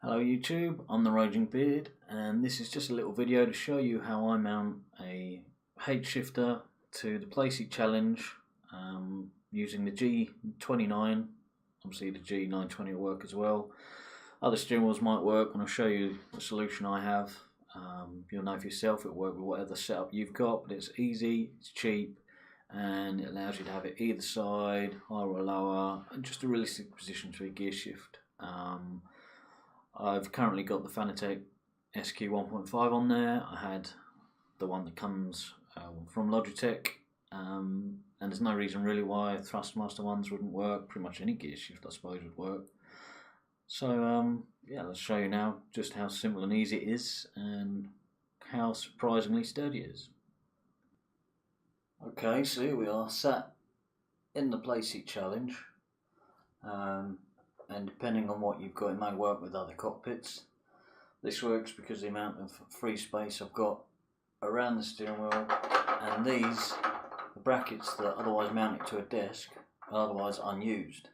Hello YouTube, I'm the Raging Beard, and this is just a little video to show you how I mount a H shifter to the Placeit Challenge using the G29. Obviously the G920 will work as well. Other steering wheels might work, and I'll show you the solution I have. You'll know for yourself it'll work with whatever setup you've got, but it's easy, it's cheap, and it allows you to have it either side, higher or lower, and just a realistic position for your gear shift. I've currently got the Fanatec SQ 1.5 on there. I had the one that comes from Logitech, and there's no reason really why Thrustmaster ones wouldn't work. Pretty much any gear shift I suppose would work. So yeah, let's show you now just how simple and easy it is and how surprisingly sturdy it is. Okay, so here we are sat in the Placeit Challenge. And depending on what you've got, it may work with other cockpits. This works because of the amount of free space I've got around the steering wheel, and these, the brackets that otherwise mount it to a desk, are otherwise unused.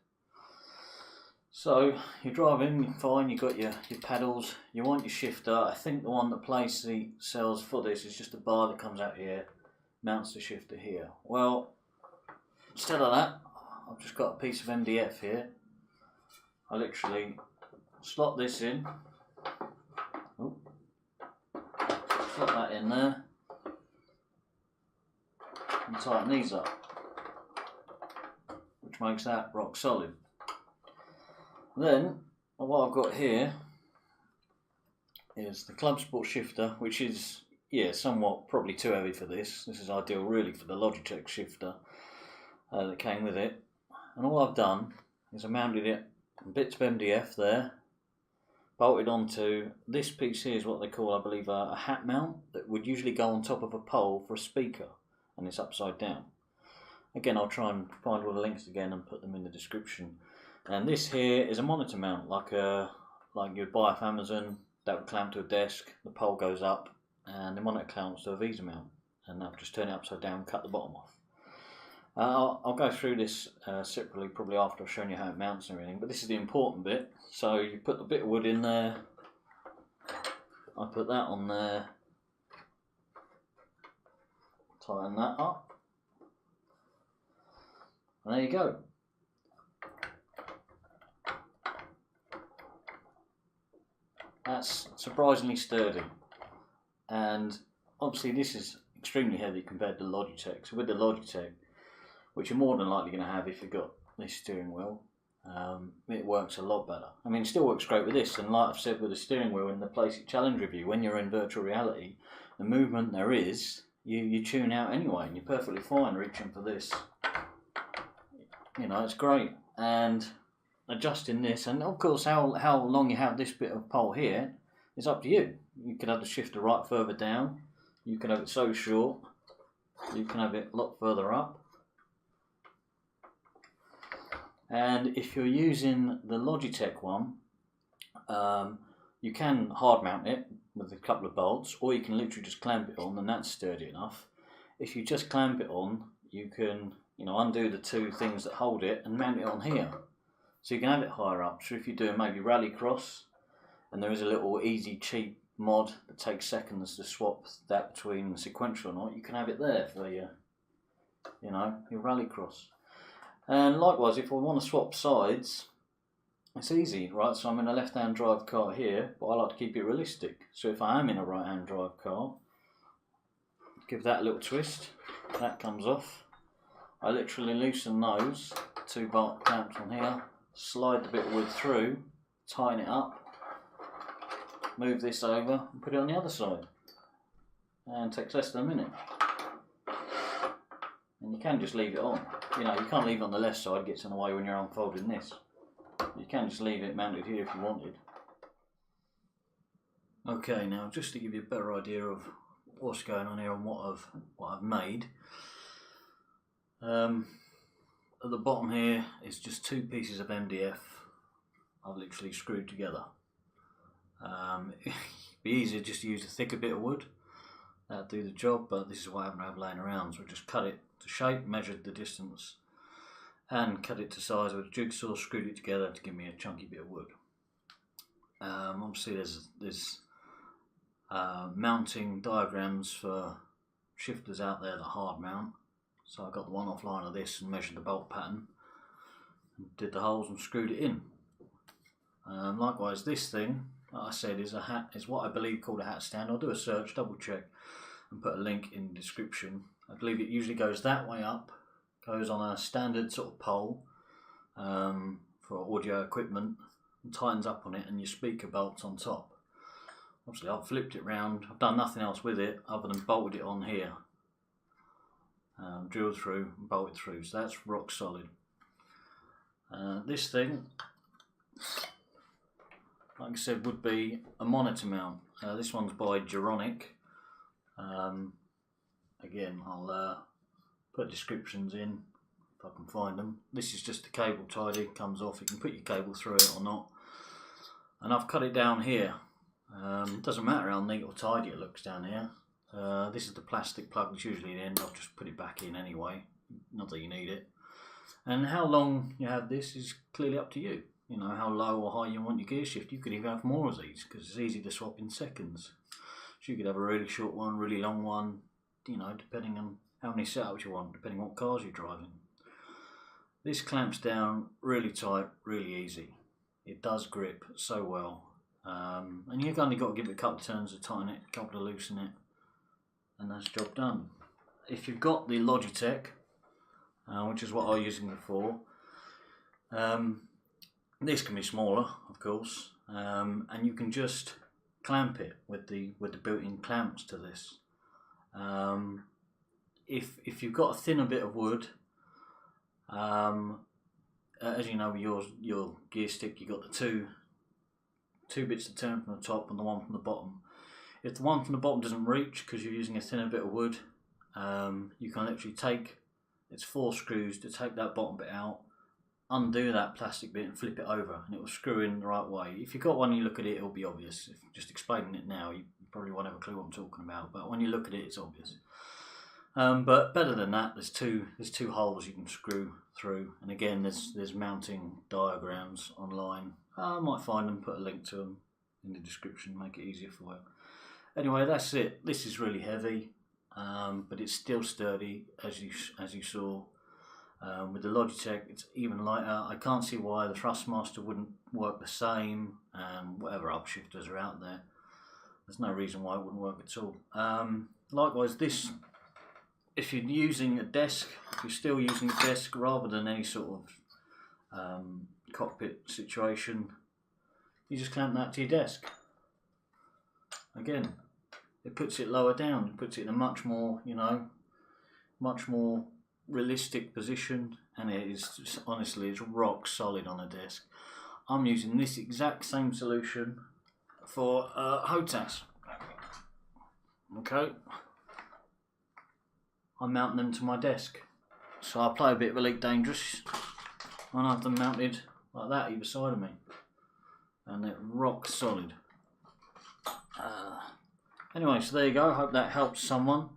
So you're driving, you're fine, you've got your paddles, you want your shifter. I think the one that Placeit sells for this is just a bar that comes out here, mounts the shifter here. Well, instead of that, I've just got a piece of MDF here. I literally slot this in, slot that in there, and tighten these up, which makes that rock solid. Then what I've got here is the Club Sport shifter, which is somewhat probably too heavy for this. This is ideal really for the Logitech shifter that came with it. And all I've done is I mounted it bits of MDF there, bolted onto this piece here is what they call, I believe, a hat mount that would usually go on top of a pole for a speaker, and it's upside down. Again, I'll try and find all the links again and put them in the description. And this here is a monitor mount, like you'd buy off Amazon. That would clamp to a desk, the pole goes up, and the monitor clamps to a Visa mount, and I'll just turn it upside down and cut the bottom off. I'll go through this separately, probably after I've shown you how it mounts and everything, but this is the important bit. So you put the bit of wood in there, I put that on there, tighten that up, and there you go. That's surprisingly sturdy, and obviously this is extremely heavy compared to the Logitech. So with the Logitech, which you're more than likely going to have if you've got this steering wheel, it works a lot better. I mean, it still works great with this, and like I've said with the steering wheel in the Placeit Challenge review, when you're in virtual reality, the movement there is, you tune out anyway, and you're perfectly fine reaching for this. You know, it's great. And adjusting this, and of course how long you have this bit of pole here is up to you. You could have the shifter right further down, you can have it so short, you can have it a lot further up. And if you're using the Logitech one, you can hard mount it with a couple of bolts, or you can literally just clamp it on, and that's sturdy enough. If you just clamp it on, you can undo the two things that hold it and mount it on here. So you can have it higher up. So if you're doing maybe rallycross, and there is a little easy cheap mod that takes seconds to swap that between sequential or not, you can have it there for your rallycross. And likewise, if I want to swap sides, it's easy, right? So I'm in a left-hand drive car here, but I like to keep it realistic. So if I am in a right-hand drive car, give that a little twist, that comes off. I literally loosen those, two bolt clamps on here, slide the bit of wood through, tighten it up, move this over and put it on the other side. And it takes less than a minute. And you can just leave it on. You can't leave it on the left side, it gets in the way when you're unfolding this. You can just leave it mounted here if you wanted. Okay, now just to give you a better idea of what's going on here and what I've made. At the bottom here is just two pieces of MDF I've literally screwed together. It'd be easier just to use a thicker bit of wood. That'd do the job, but this is what I happen to have laying around, so I just cut it to shape, measured the distance, and cut it to size with a jigsaw, screwed it together to give me a chunky bit of wood. Obviously there's mounting diagrams for shifters out there that hard mount. So I got the one offline of this and measured the bolt pattern, and did the holes and screwed it in. Likewise, this thing, like I said, is what I believe called a hat stand. I'll do a search, double check, and put a link in the description. I believe it usually goes that way up, goes on a standard sort of pole for audio equipment, and tightens up on it, and your speaker bolts on top. Obviously I've flipped it round, I've done nothing else with it other than bolted it on here. Drilled through and bolted through, so that's rock solid. This thing, like I said, would be a monitor mount. This one's by Geronic. Again, I'll put descriptions in if I can find them. This is just the cable tidy, comes off. You can put your cable through it or not. And I've cut it down here. It doesn't matter how neat or tidy it looks down here. This is the plastic plug that's usually in. I've just put it back in anyway, not that you need it. And how long you have this is clearly up to you. You know, how low or high you want your gear shift. You could even have more of these because it's easy to swap in seconds. So you could have a really short one, really long one, you know, depending on how many setups you want, depending on what cars you're driving. This clamps down really tight, really easy. It does grip so well. And you've only got to give it a couple of turns to tighten it, a couple to loosen it, and that's job done. If you've got the Logitech, which is what I was using before, this can be smaller, of course, and you can just clamp it with the built-in clamps to this. If you've got a thinner bit of wood, as you know, with your gear stick, you've got the two bits to turn from the top and the one from the bottom. If the one from the bottom doesn't reach because you're using a thinner bit of wood, you can literally take, it's 4 screws to take that bottom bit out, undo that plastic bit and flip it over, and it will screw in the right way. If you've got one, you look at it, it'll be obvious. If just explaining it now, you probably won't have a clue what I'm talking about, but when you look at it, it's obvious. But better than that, there's two holes you can screw through, and again, there's mounting diagrams online. I might find them, put a link to them in the description, make it easier for you. Anyway, that's it. This is really heavy, but it's still sturdy, as you saw. With the Logitech, it's even lighter. I can't see why the Thrustmaster wouldn't work the same, and whatever upshifters are out there. There's no reason why it wouldn't work at all. Likewise, this, if you're using a desk, if you're still using a desk rather than any sort of cockpit situation, you just clamp that to your desk. Again, it puts it lower down, it puts it in a much more, you know, much more realistic position, and it is, honestly, it's rock solid on a desk. I'm using this exact same solution for HOTAS. Okay, I'm mounting them to my desk, so I play a bit of Elite Dangerous and I have them mounted like that either side of me, and they're rock solid. Anyway, so there you go. I hope that helps someone.